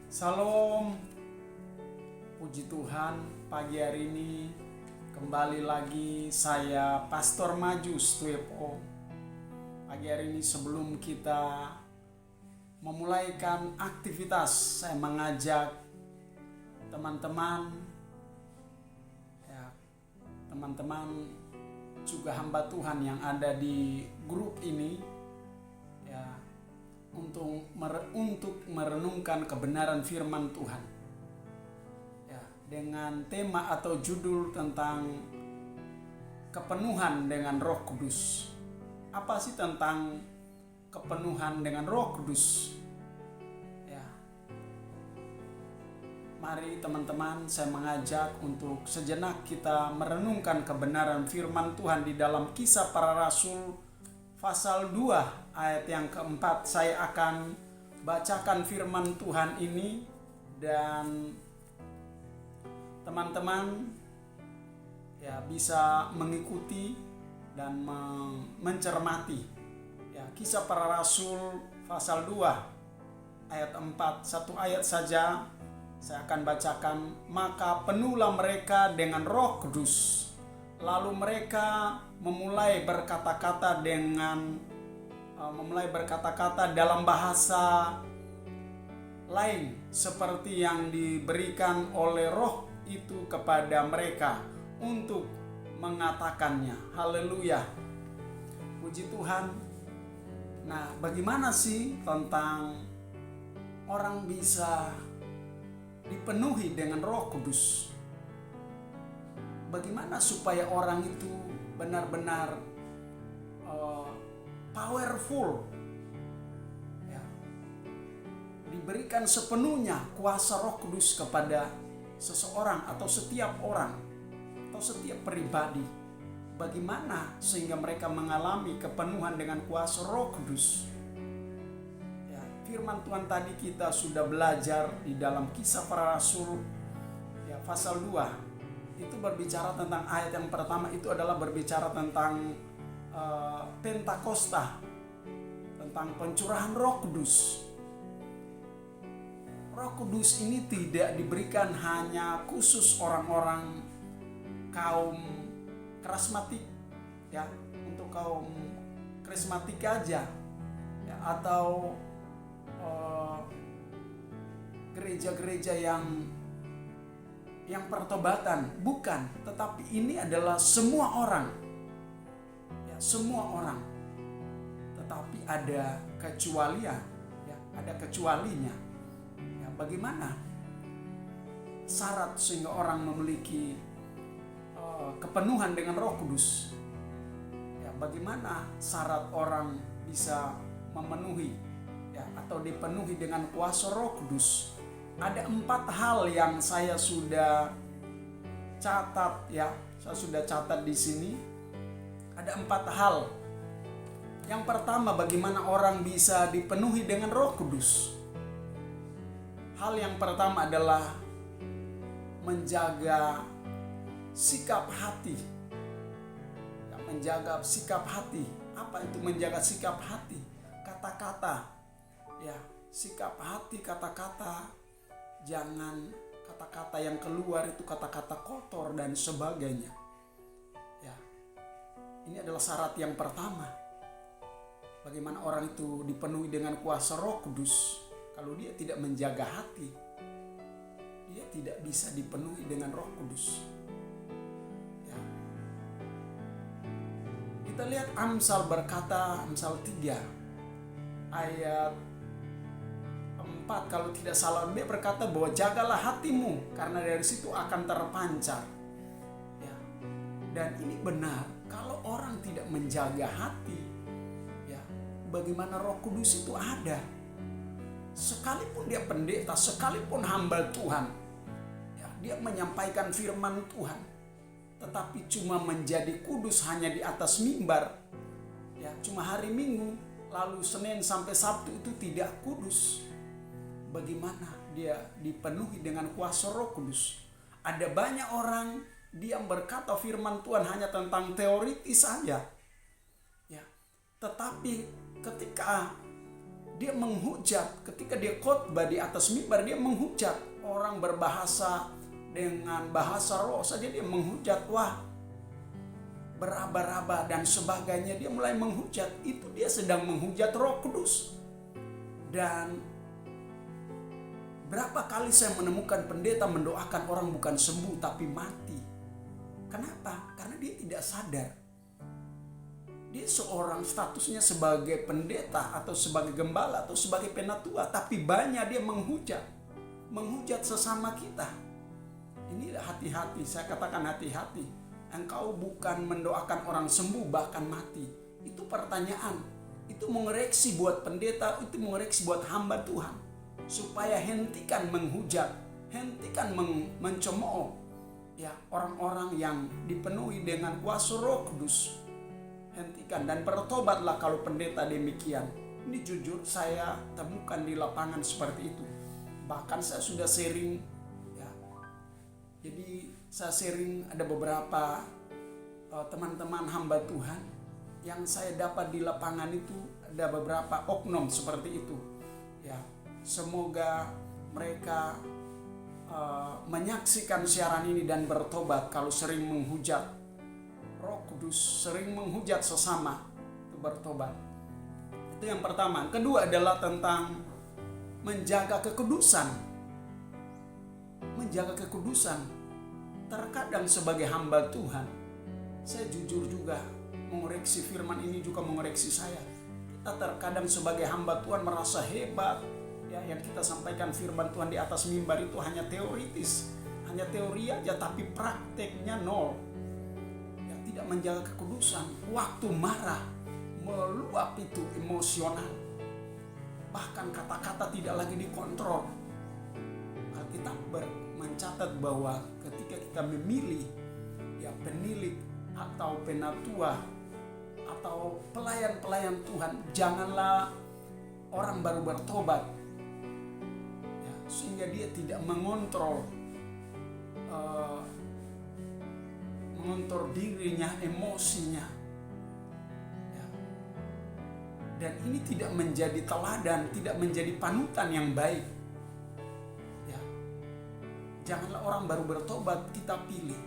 Salam, puji Tuhan, pagi hari ini kembali lagi saya Pastor Majus Tuepo. Pagi hari ini sebelum kita memulaikan aktivitas, saya mengajak teman-teman juga hamba Tuhan yang ada di grup ini untuk merenungkan kebenaran firman Tuhan dengan tema atau judul tentang kepenuhan dengan Roh Kudus. Apa sih tentang kepenuhan dengan Roh Kudus? Mari teman-teman, saya mengajak untuk sejenak kita merenungkan kebenaran firman Tuhan di dalam Kisah Para Rasul pasal 2 ayat yang keempat. Saya akan bacakan firman Tuhan ini dan teman-teman bisa mengikuti dan mencermati. Kisah Para Rasul pasal 2 ayat 4, satu ayat saja saya akan bacakan. Maka penuhlah mereka dengan Roh Kudus, lalu mereka memulai berkata-kata dalam bahasa lain seperti yang diberikan oleh Roh itu kepada mereka untuk mengatakannya. Haleluya, puji Tuhan. Nah, bagaimana sih tentang orang bisa dipenuhi dengan Roh Kudus? Bagaimana supaya orang itu benar-benar powerful, diberikan sepenuhnya kuasa Roh Kudus kepada seseorang atau setiap orang atau setiap pribadi. Bagaimana sehingga mereka mengalami kepenuhan dengan kuasa Roh Kudus? Firman Tuhan tadi kita sudah belajar di dalam Kisah Para Rasul pasal 2. Itu berbicara tentang ayat yang pertama, itu adalah berbicara tentang Pentakosta, tentang pencurahan Roh Kudus. Roh Kudus ini tidak diberikan hanya khusus orang-orang kaum karismatik, untuk kaum karismatik aja, atau gereja-gereja yang pertobatan, bukan, tetapi ini adalah semua orang, semua orang. Tetapi ada kecualian, ada kecualinya. Bagaimana syarat sehingga orang memiliki kepenuhan dengan Roh Kudus? Bagaimana syarat orang bisa memenuhi atau dipenuhi dengan kuasa Roh Kudus? Ada 4 hal yang saya sudah catat, saya sudah catat di sini. Ada 4 hal. Yang pertama, bagaimana orang bisa dipenuhi dengan Roh Kudus? Hal yang pertama adalah menjaga sikap hati. Menjaga sikap hati. Apa itu menjaga sikap hati? Kata-kata, sikap hati, kata-kata. Jangan kata-kata yang keluar itu kata-kata kotor dan sebagainya. Ini adalah syarat yang pertama. Bagaimana orang itu dipenuhi dengan kuasa Roh Kudus? Kalau dia tidak menjaga hati, dia tidak bisa dipenuhi dengan Roh Kudus. Kita lihat Amsal berkata, Amsal 3 ayat 4, kalau tidak salah, dia berkata bahwa jagalah hatimu karena dari situ akan terpancar. Dan ini benar, kalau orang tidak menjaga hati, bagaimana Roh Kudus itu ada? Sekalipun dia pendeta, sekalipun hamba Tuhan, dia menyampaikan firman Tuhan, tetapi cuma menjadi kudus hanya di atas mimbar, cuma hari Minggu, lalu Senin sampai Sabtu itu tidak kudus. Bagaimana dia dipenuhi dengan kuasa Roh Kudus? Ada banyak orang dia berkata firman Tuhan hanya tentang teoritis saja, tetapi ketika dia menghujat. Ketika dia khotbah di atas mimbar, dia menghujat. Orang berbahasa dengan bahasa roh saja dia menghujat. Wah, beraba-raba dan sebagainya, dia mulai menghujat. Itu dia sedang menghujat Roh Kudus. Dan berapa kali saya menemukan pendeta mendoakan orang bukan sembuh tapi mati. Kenapa? Karena dia tidak sadar. Dia seorang statusnya sebagai pendeta atau sebagai gembala atau sebagai penatua, tapi banyak dia menghujat sesama kita. Ini hati-hati, saya katakan hati-hati. Engkau bukan mendoakan orang sembuh bahkan mati. Itu pertanyaan. Itu mengoreksi buat pendeta, itu mengoreksi buat hamba Tuhan. Supaya hentikan menghujat, hentikan mencemooh ya orang-orang yang dipenuhi dengan kuasa Roh Kudus. Hentikan dan bertobatlah kalau pendeta demikian. Ini jujur saya temukan di lapangan seperti itu. Bahkan saya sudah sharing ya. Jadi saya sharing ada beberapa teman-teman hamba Tuhan yang saya dapat di lapangan itu, ada beberapa oknum seperti itu. Ya, semoga mereka menyaksikan siaran ini dan bertobat kalau sering menghujat Roh Kudus, sering menghujat sesama, itu bertobat. Itu yang pertama. Kedua adalah tentang menjaga kekudusan. Menjaga kekudusan. Terkadang sebagai hamba Tuhan, saya jujur juga mengoreksi firman ini juga mengoreksi saya. Kita terkadang sebagai hamba Tuhan merasa hebat. Ya, yang kita sampaikan firman Tuhan di atas mimbar itu hanya teoritis, hanya teori aja, tapi prakteknya nol. Ya, tidak menjaga kekudusan. Waktu marah, meluap itu emosional. Bahkan kata-kata tidak lagi dikontrol. Alkitab mencatat bahwa ketika kita memilih ya penilik atau penatua atau pelayan-pelayan Tuhan, janganlah orang baru bertobat ya, sehingga dia tidak mengontrol dirinya, emosinya ya. Dan ini tidak menjadi teladan, tidak menjadi panutan yang baik ya. Janganlah orang baru bertobat kita pilih.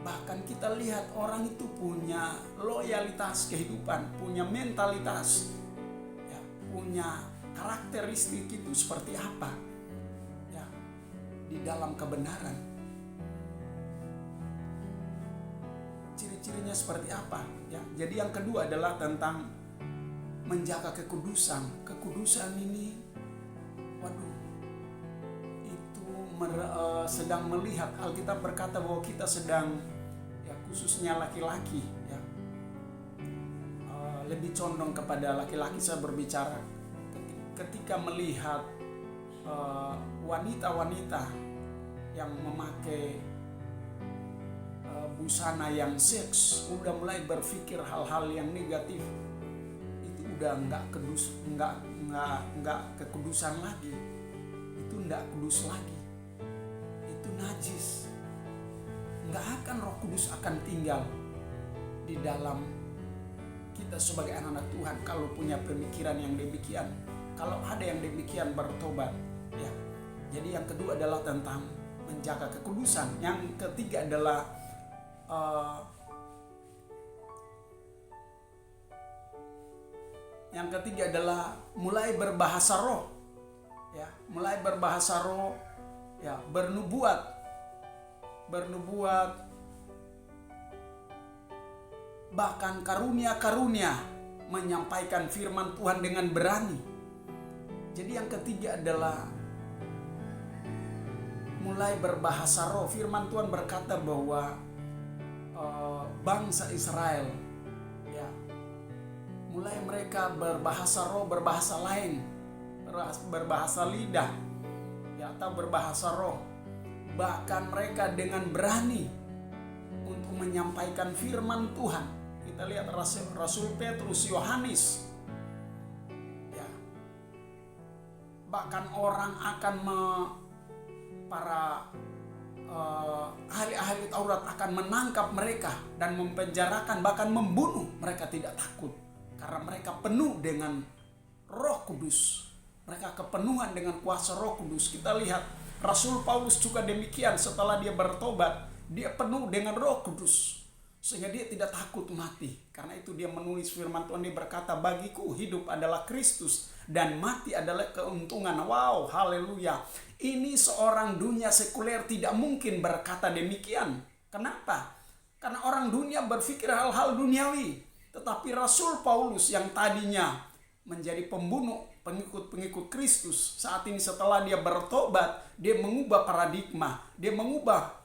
Bahkan kita lihat orang itu punya loyalitas kehidupan, punya mentalitas, ya, punya karakteristik itu seperti apa, ya, di dalam kebenaran. Ciri-cirinya seperti apa? Ya, jadi yang kedua adalah tentang menjaga kekudusan. Kekudusan ini, waduh, itu sedang melihat. Alkitab berkata bahwa kita sedang khususnya laki-laki ya, lebih condong kepada laki-laki saya berbicara ketika melihat wanita-wanita yang memakai busana yang seks, udah mulai berpikir hal-hal yang negatif. Itu udah nggak kekudusan lagi, itu nggak kudus lagi, itu najis. Nggak akan Roh Kudus akan tinggal di dalam kita sebagai anak-anak Tuhan kalau punya pemikiran yang demikian. Kalau ada yang demikian bertobat ya. Jadi yang kedua adalah tentang menjaga kekudusan. Yang ketiga adalah mulai berbahasa roh ya, mulai berbahasa roh ya, bernubuat, bahkan karunia-karunia menyampaikan firman Tuhan dengan berani. Jadi yang ketiga adalah mulai berbahasa roh. Firman Tuhan berkata bahwa bangsa Israel ya, mulai mereka berbahasa roh, berbahasa lain, berbahasa lidah ya, atau berbahasa roh. Bahkan mereka dengan berani untuk menyampaikan firman Tuhan. Kita lihat Rasul Petrus, Yohanes ya. Bahkan orang akan para ahli-ahli Taurat akan menangkap mereka dan mempenjarakan, bahkan membunuh. Mereka tidak takut karena mereka penuh dengan Roh Kudus. Mereka kepenuhan dengan kuasa Roh Kudus. Kita lihat Rasul Paulus juga demikian, setelah dia bertobat, dia penuh dengan Roh Kudus. Sehingga dia tidak takut mati. Karena itu dia menulis firman Tuhan, dia berkata, bagiku hidup adalah Kristus dan mati adalah keuntungan. Wow, haleluya. Ini seorang dunia sekuler tidak mungkin berkata demikian. Kenapa? Karena orang dunia berpikir hal-hal duniawi. Tetapi Rasul Paulus yang tadinya menjadi pembunuh pengikut-pengikut Kristus, saat ini setelah dia bertobat, dia mengubah paradigma, dia mengubah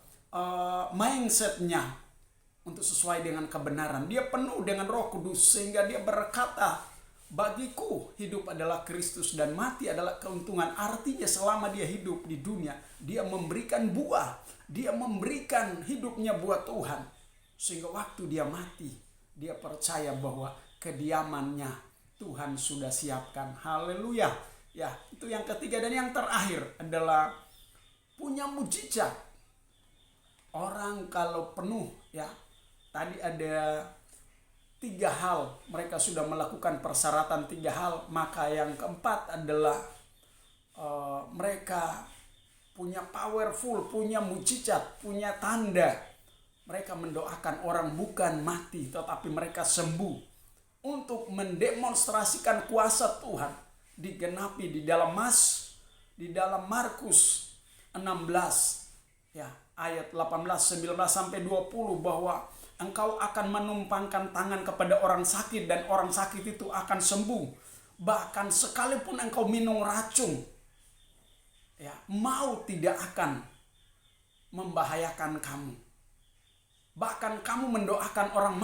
mindsetnya untuk sesuai dengan kebenaran. Dia penuh dengan Roh Kudus sehingga dia berkata, bagiku hidup adalah Kristus dan mati adalah keuntungan. Artinya selama dia hidup di dunia, dia memberikan buah, dia memberikan hidupnya buat Tuhan. Sehingga waktu dia mati, dia percaya bahwa kediamannya Tuhan sudah siapkan. Haleluya. Ya, itu yang ketiga. Dan yang terakhir adalah punya mujizat. Orang kalau penuh, ya, tadi ada 3 hal. Mereka sudah melakukan persyaratan 3 hal. Maka yang keempat adalah mereka punya powerful, punya mujizat, punya tanda. Mereka mendoakan orang bukan mati, tetapi mereka sembuh. Untuk mendemonstrasikan kuasa Tuhan digenapi di dalam Markus 16 ya, ayat 18, 19 sampai 20, bahwa engkau akan menumpangkan tangan kepada orang sakit dan orang sakit itu akan sembuh. Bahkan sekalipun engkau minum racun, ya, maut tidak akan membahayakan kamu. Bahkan kamu mendoakan orang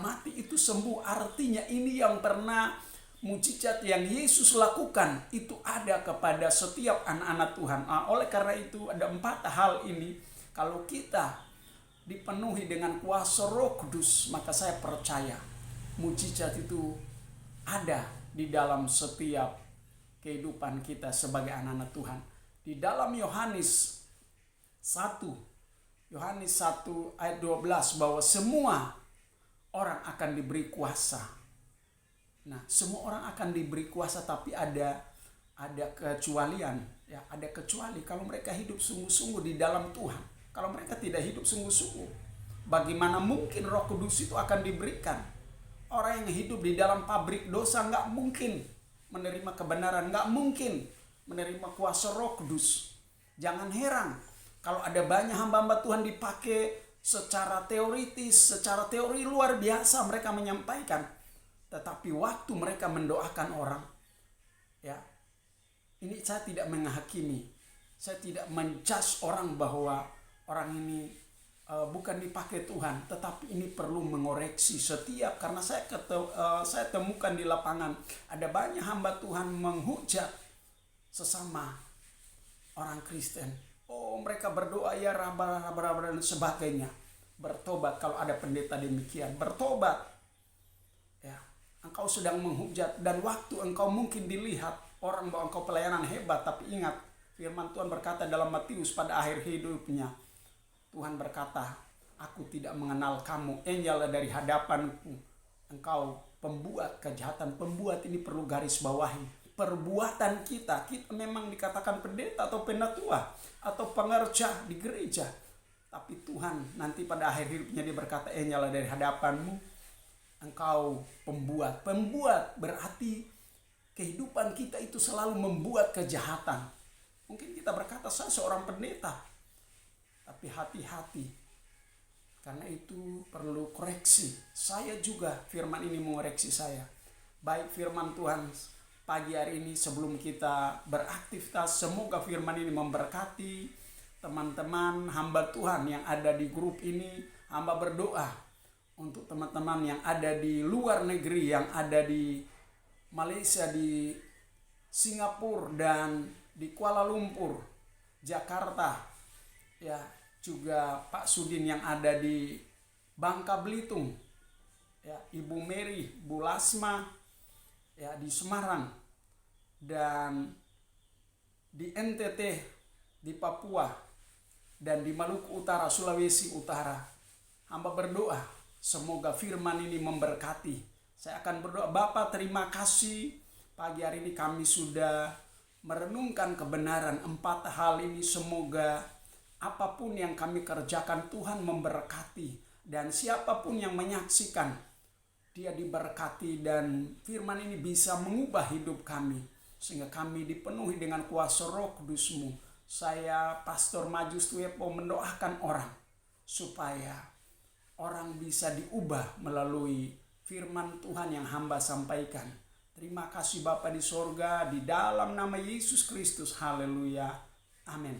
mati itu sembuh. Artinya ini yang pernah mujizat yang Yesus lakukan itu ada kepada setiap anak-anak Tuhan. Oleh karena itu ada 4 hal ini. Kalau kita dipenuhi dengan kuasa Roh Kudus, maka saya percaya mujizat itu ada di dalam setiap kehidupan kita sebagai anak-anak Tuhan. Di dalam Yohanes 1 ayat 12, bahwa semua orang akan diberi kuasa. Nah, semua orang akan diberi kuasa, tapi ada kecualian, ya, ada kecuali kalau mereka hidup sungguh-sungguh di dalam Tuhan. Kalau mereka tidak hidup sungguh-sungguh, bagaimana mungkin Roh Kudus itu akan diberikan? Orang yang hidup di dalam pabrik dosa nggak mungkin menerima kebenaran, nggak mungkin menerima kuasa Roh Kudus. Jangan heran kalau ada banyak hamba-hamba Tuhan dipakai secara teoritis, secara teori luar biasa mereka menyampaikan. Tetapi waktu mereka mendoakan orang, ya, ini saya tidak menghakimi, saya tidak menjudge orang bahwa orang ini bukan dipakai Tuhan, tetapi ini perlu mengoreksi setiap, karena saya temukan di lapangan ada banyak hamba Tuhan menghujat sesama orang Kristen. Oh, mereka berdoa ya raba dan sebagainya. Bertobat kalau ada pendeta demikian. Bertobat. Ya, engkau sedang menghujat dan waktu engkau mungkin dilihat orang bahwa engkau pelayanan hebat, tapi ingat firman Tuhan berkata dalam Matius pada akhir hidupnya, Tuhan berkata, aku tidak mengenal kamu, enyalah dari hadapanku. Engkau pembuat kejahatan. Pembuat ini perlu garis bawahi. Perbuatan kita memang dikatakan pendeta atau penatua atau pengerja di gereja, tapi Tuhan nanti pada akhir hidupnya dia berkata, enyalah dari hadapanmu, engkau pembuat. Pembuat berarti kehidupan kita itu selalu membuat kejahatan. Mungkin kita berkata, saya seorang pendeta, tapi hati-hati, karena itu perlu koreksi. Saya juga, firman ini mengoreksi saya. Baik firman Tuhan pagi hari ini sebelum kita beraktivitas, semoga firman ini memberkati teman-teman hamba Tuhan yang ada di grup ini. Hamba berdoa untuk teman-teman yang ada di luar negeri, yang ada di Malaysia, di Singapura dan di Kuala Lumpur, Jakarta, ya, juga Pak Sudin yang ada di Bangka Belitung, ya, Ibu Mary, Bu Lasma, ya, di Semarang, dan di NTT, di Papua, dan di Maluku Utara, Sulawesi Utara. Hamba berdoa semoga firman ini memberkati. Saya akan berdoa, Bapa terima kasih Pagi hari ini kami sudah merenungkan kebenaran 4 hal ini. Semoga apapun yang kami kerjakan Tuhan memberkati. Dan siapapun yang menyaksikan, dia diberkati dan firman ini bisa mengubah hidup kami. Sehingga kami dipenuhi dengan kuasa Roh Kudus-Mu. Saya Pastor Majus Tuepo mendoakan orang supaya orang bisa diubah melalui firman Tuhan yang hamba sampaikan. Terima kasih Bapa di sorga, di dalam nama Yesus Kristus. Haleluya. Amin.